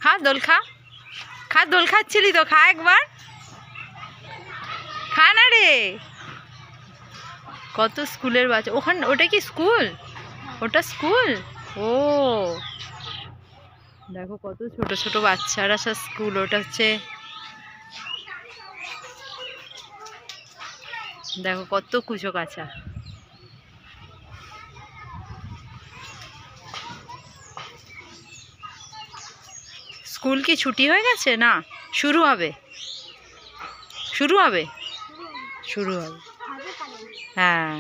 খা দোল খা, খা দোল খাচ্ছিলি তো, খা একবার, খা না রে। কত স্কুলের বাচ্চা ওখানে, ওটা কি স্কুল? ওটা স্কুল? ও দেখো কত ছোট ছোট বাচ্চারা সব স্কুল। ওটা হচ্ছে দেখো কত কুচো কাঁচা। স্কুল কি ছুটি হয়ে গেছে? না, শুরু হবে, শুরু হবে, শুরু হবে। হ্যাঁ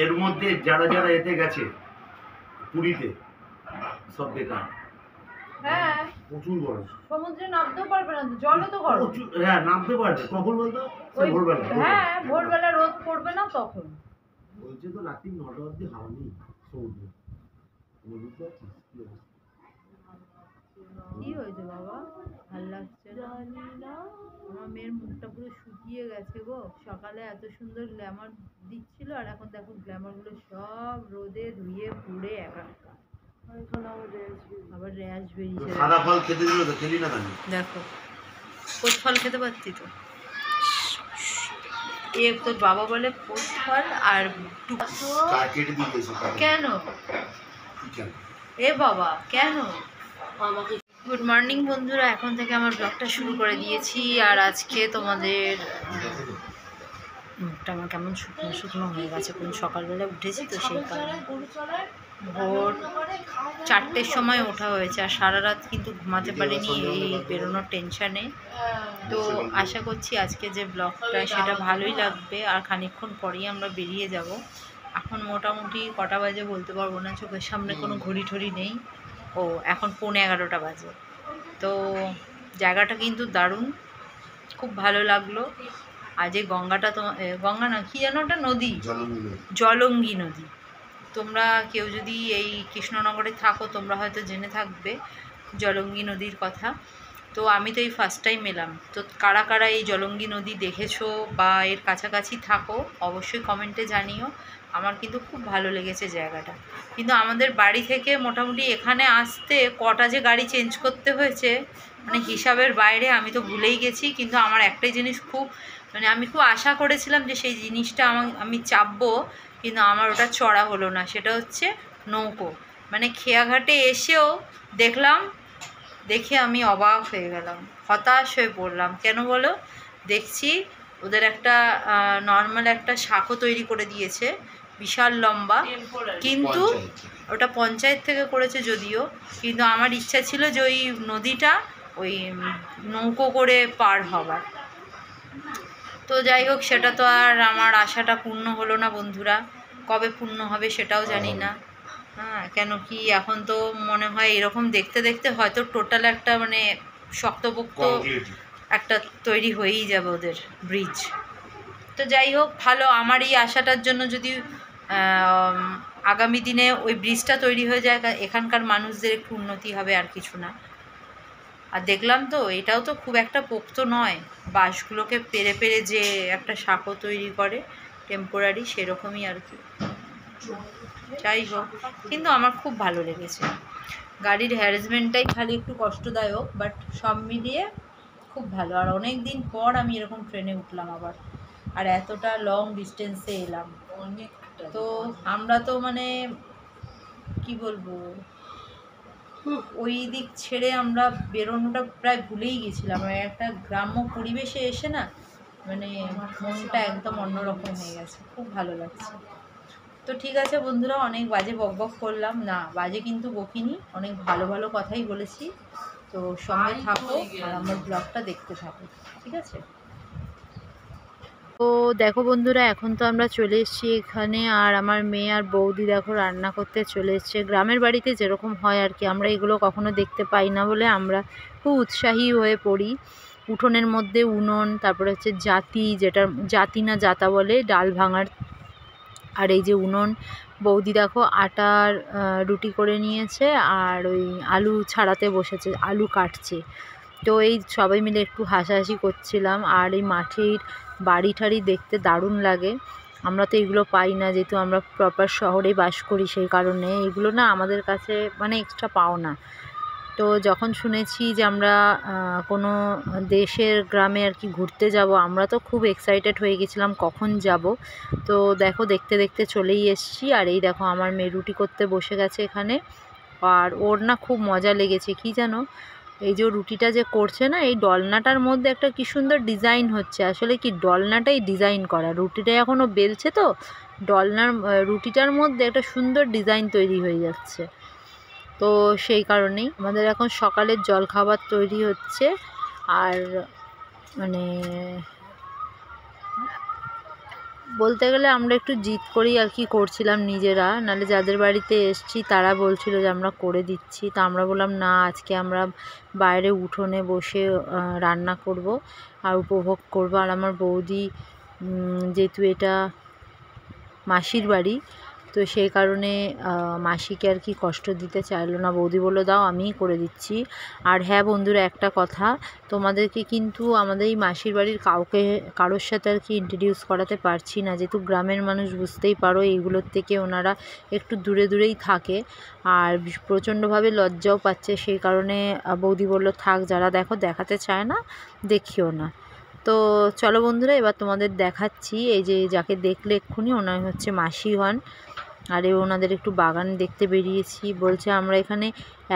এর মধ্যে যারা যারা এতে গেছে পুরীতে সব বেকার। হ্যাঁ প্রচুর গরম, সমুদ্রে নামতেও পারবে না, জলে তো গরম। হ্যাঁ নামতে পারবে কখন বলতো? ভোরবেলা। হ্যাঁ ভোরবেলা রোদ পড়বে না তখন। বলছে তো রাত্রি 9টা অবধি হাওয়া নেই সমুদ্রে। কি হয়েছে বাবা? ভাল লাগছে না? আমার মেয়ের মুখটা পুরো শুকিয়ে গেছে গো। সকালে এত সুন্দর গ্ল্যামার দিচ্ছিল, আর এখন দেখো গ্ল্যামার গুলো সব রোদে ধুয়ে পুড়ে একাকার। আবার র্যাশ বেরিয়েছে। সাদা ফল খেতে দিল তো খেলি না কেন? দেখো পোত ফল খেতে পারতি তো। এ তোর বাবা বলে পোত ফল আর কেটে দিয়েছে কেন? এ বাবা কেন? গুড মর্নিং বন্ধুরা, এখন থেকে আমার ব্লগটা শুরু করে দিয়েছি। আর আজকে তোমাদের মুখটা আমার কেমন শুকনো শুকনো হয়ে গেছে, কোন সকালবেলা উঠেছি তো সেই কারণে। ভোর 4টের সময় ওঠা হয়েছে, আর সারা রাত কিন্তু ঘুমাতে পারিনি এই বেরোনোর টেনশানে। তো আশা করছি আজকে যে ব্লগটা সেটা ভালোই লাগবে। আর খানিকক্ষণ পরেই আমরা বেরিয়ে যাব। এখন মোটামুটি কটা বাজে বলতে পারবো না, চোখের সামনে কোনো ঘড়ি ঠড়ি নেই। ও এখন 11:15 বাজে। তো জায়গাটা কিন্তু দারুণ, খুব ভালো লাগলো। আর যে গঙ্গাটা, তো গঙ্গা না কি যেন ওটা নদী, জলঙ্গি নদী। তোমরা কেউ যদি এই কৃষ্ণনগরে থাকো তোমরা হয়তো জেনে থাকবে জলঙ্গি নদীর কথা। তো আমি তো এই ফার্স্ট টাইম এলাম। তো কারা কারা এই জলঙ্গি নদী দেখেছো বা এর কাছাকাছি থাকো অবশ্যই কমেন্টে জানিও। আমার কিন্তু খুব ভালো লেগেছে জায়গাটা। কিন্তু আমাদের বাড়ি থেকে মোটামুটি এখানে আসতে কটা যে গাড়ি চেঞ্জ করতে হয়েছে মানে হিসাবের বাইরে, আমি তো ভুলেই গেছি। কিন্তু আমার একটাই জিনিস খুব মানে আমি খুব আশা করেছিলাম যে সেই জিনিসটা আমি চাপবো, কিন্তু আমার ওটা চড়া হলো না। সেটা হচ্ছে নৌকো। মানে খেয়াঘাটে এসেও দেখলাম, দেখে আমি অবাক হয়ে গেলাম, হতাশ হয়ে পড়লাম। কেন বলো? দেখছি ওদের একটা নর্মাল একটা শাঁখো তৈরি করে দিয়েছে বিশাল লম্বা, কিন্তু ওটা পঞ্চায়েত থেকে করেছে যদিও। কিন্তু আমার ইচ্ছা ছিল যে ওই নদীটা ওই নৌকো করে পার হবার। তো যাই হোক, সেটা তো আর আমার আশাটা পূর্ণ হলো না বন্ধুরা। কবে পূর্ণ হবে সেটাও জানি না। হ্যাঁ, কেন কি এখন তো মনে হয় এরকম দেখতে দেখতে হয়তো টোটাল একটা মানে শক্তপোক্ত একটা তৈরি হয়েই যাবে ওদের ব্রিজ। তো যাই হোক, ভালো। আমার এই আশাটার জন্য যদি আগামী দিনে ওই ব্রিজটা তৈরি হয়ে যায়, এখানকার মানুষদের একটু উন্নতি হবে, আর কিছু না। আর দেখলাম তো এটাও তো খুব একটা পোক্ত নয়, বাঁশগুলোকে পেরে পেরে যে একটা শাঁখো তৈরি করে টেম্পোরারি, সেরকমই আর কি। যাই হোক, কিন্তু আমার খুব ভালো লেগেছে। গাড়ির হ্যারাসমেন্টটাই খালি একটু কষ্টদায়ক, বাট সব মিলিয়ে খুব ভালো। আর অনেক দিন পর আমি এরকম ট্রেনে উঠলাম আবার, আর এতটা লং ডিস্টেন্সে এলাম। তো আমরা তো মানে কি বলবো, ওই দিক ছেড়ে আমরা বেরোনোটা প্রায় ভুলেই গেছিলাম। একটা গ্রাম্য পরিবেশে এসে না মানে মনটা একদম অন্যরকম হয়ে গেছে, খুব ভালো লাগছে। তো ঠিক আছে বন্ধুরা, অনেক বাজে বকবক করলাম না, বাজে কিন্তু বকিনি, অনেক ভালো ভালো কথাই বলেছি। তো সঙ্গে থাকো আর আমার ব্লগটা দেখতে থাকো, ঠিক আছে? তো দেখো বন্ধুরা, এখন তো আমরা চলে এসেছি এখানে, আর আমার মেয়ে আর বৌদি দেখো রান্না করতে চলে এসছে। গ্রামের বাড়িতে যেরকম হয় আর কি, আমরা এগুলো কখনো দেখতে পাই না বলে আমরা খুব উৎসাহী হয়ে পড়ি। উঠোনের মধ্যে উনুন, তারপরে হচ্ছে জাতি, যেটা জাতি না জাতা বলে, ডাল ভাঙার। আর এই যে উনুন, বৌদি দেখো আটার রুটি করে নিয়েছে আর ওই আলু ছাড়াতে বসেছে, আলু কাটছে। তো এই সবাই মিলে একটু হাসাহাসি করছিলাম। আর এই মাটির বাড়ি ঠাড়ি দেখতে দারুণ লাগে। আমরা তো এগুলো পাই না, যেহেতু আমরা প্রপার শহরেই বাস করি, সেই কারণে এগুলো না আমাদের কাছে মানে এক্সট্রা পাওনা। তো যখন শুনেছি যে আমরা কোনো দেশের গ্রামে আর কি ঘুরতে যাব, আমরা তো খুব এক্সাইটেড হয়ে গেছিলাম কখন যাব। তো দেখো দেখতে দেখতে চলেই এসেছি। আর এই দেখো আমার মেয়ে রুটি করতে বসে গেছে এখানে। আর ওর না খুব মজা লেগেছে, কি জানো, এই যে রুটিটা যে করছে না, এই ডলনাটার মধ্যে একটা কি সুন্দর ডিজাইন হচ্ছে। আসলে কি ডলনাটাই ডিজাইন করা, রুটিটা এখনও বেলছে তো রুটিটার মধ্যে একটা সুন্দর ডিজাইন তৈরি হয়ে যাচ্ছে। তো সেই কারণেই আমাদের এখন সকালের জলখাবার তৈরি হচ্ছে। আর মানে বলতে গেলে আমরা একটু জিদ করেই আর কি করছিলাম নিজেরা, নাহলে যাদের বাড়িতে এসছি তারা বলছিল যে আমরা করে দিচ্ছি। তো আমরা বললাম না, আজকে আমরা বাইরে উঠোনে বসে রান্না করব আর উপভোগ করব। আর আমার বৌদি যেহেতু এটা মাসির বাড়ি, তো সেই কারণে মাসিকে আর কি কষ্ট দিতে চাইলো না। বৌদি বললো দাও আমিই করে দিচ্ছি। আর হ্যাঁ বন্ধুরা, একটা কথা, তোমাদেরকে কিন্তু আমাদের এই মাসির বাড়ির কারোর সাথে আর কি ইন্ট্রোডিউস করাতে পারছি না, যেহেতু গ্রামের মানুষ, বুঝতেই পারো এইগুলোর থেকে ওনারা একটু দূরে দূরেই থাকে। আর প্রচণ্ডভাবে লজ্জাও পাচ্ছে, সেই কারণে বৌদি বললো থাক, যারা দেখো দেখাতে চায় না দেখিও না। তো চলো বন্ধুরা, এবার তোমাদের দেখাচ্ছি। এই যে যাকে দেখলে এক্ষুনি, ওনার হচ্ছে মাসি হন। আর ওনাদের একটু বাগান দেখতে বেরিয়েছি। বলছে আমরা এখানে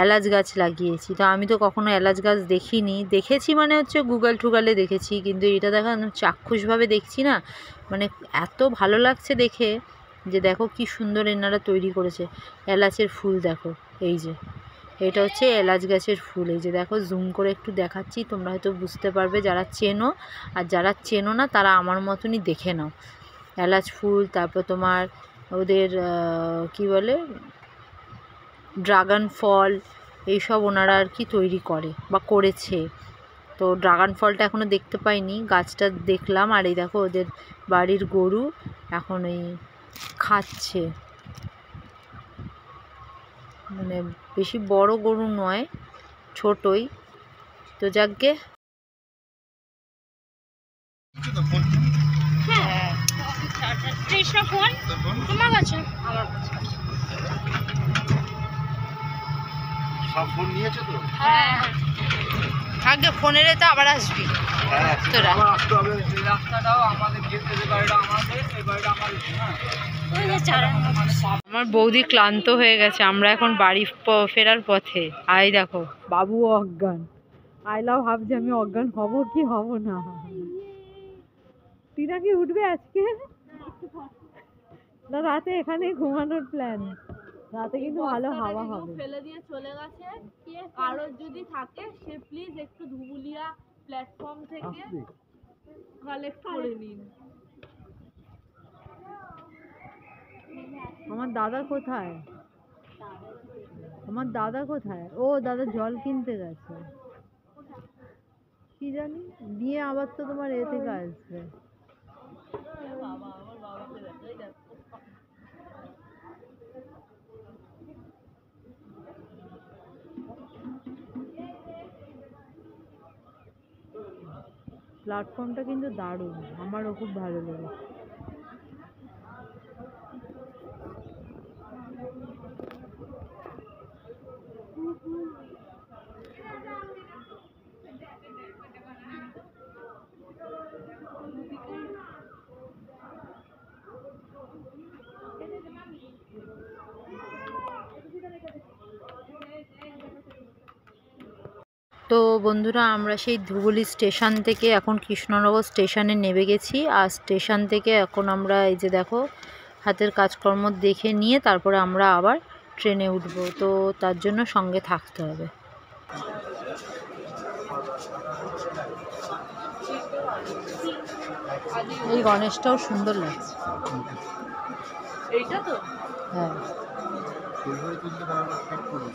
এলাচ গাছ লাগিয়েছি। তো আমি তো কখনো এলাচ গাছ দেখিনি, দেখেছি মানে হচ্ছে গুগলে দেখেছি, কিন্তু এটা দেখা চাক্ষুষভাবে দেখছি না, মানে এত ভালো লাগছে দেখে যে দেখো কি সুন্দর এনারা তৈরি করেছে। এলাচের ফুল দেখো, এই যে এটা হচ্ছে এলাচ গাছের ফুল। এই যে দেখো, জুম করে একটু দেখাচ্ছি, তোমরা হয়তো বুঝতে পারবে যারা চেনো, আর যারা চেনো না তারা আমার মতনই দেখে নাও। এলাচ ফুল, তারপর তোমার ওদের কি বলে, ড্রাগন ফল, এইসব ওনারা আর কি তৈরি করে বা করেছে। তো ড্রাগন ফলটা এখনও দেখতে পাইনি, গাছটা দেখলাম। আর এই দেখো ওদের বাড়ির গরু এখন এই খাচ্ছে, মানে বেশি বড় গরু নয়, ছোটই। তো যাকগে, আগে ফোনের তো আবার আসবি তোরা। আমার বৌদি ক্লান্ত হয়ে গেছে, আমরা এখন বাড়ি ফেরার পথে। আই দেখো বাবু অজ্ঞান, আইলাও ভাবছি আমি অজ্ঞান হব কি হব না। টিনা কি উঠবে আজকে না? রাতে এখানে ঘুমানোর প্ল্যান, রাতে কিন্তু ভালো হাওয়া হবে। ফেলে দিয়ে চলে গেছে, কারোর যদি থাকে সে প্লিজ একটু ধুবুলিয়া প্ল্যাটফর্ম থেকে কালেক্ট করে নিন। আমার দাদা কোথায়? আমার দাদা কোথায়? ও দাদা জল কিনতে গেছে, কি জানি দিয়ে আবার তো তোমার এ থেকে আসবে। প্ল্যাটফর্মটা কিন্তু দারুণ, আমারও খুব ভালো লেগেছে। তো বন্ধুরা, আমরা সেই ধুবুলি স্টেশন থেকে এখন কৃষ্ণনগর স্টেশনে নেমে গেছি। আর স্টেশন থেকে এখন আমরা এই যে দেখো হাতের কাজকর্ম দেখে নিয়ে তারপরে আমরা আবার ট্রেনে উঠব। তো তার জন্য সঙ্গে থাকতে হবে। এই গণেশটাও সুন্দর লাগছে। এইটা তো হ্যাঁ তুলতে তারা ঠিক করবে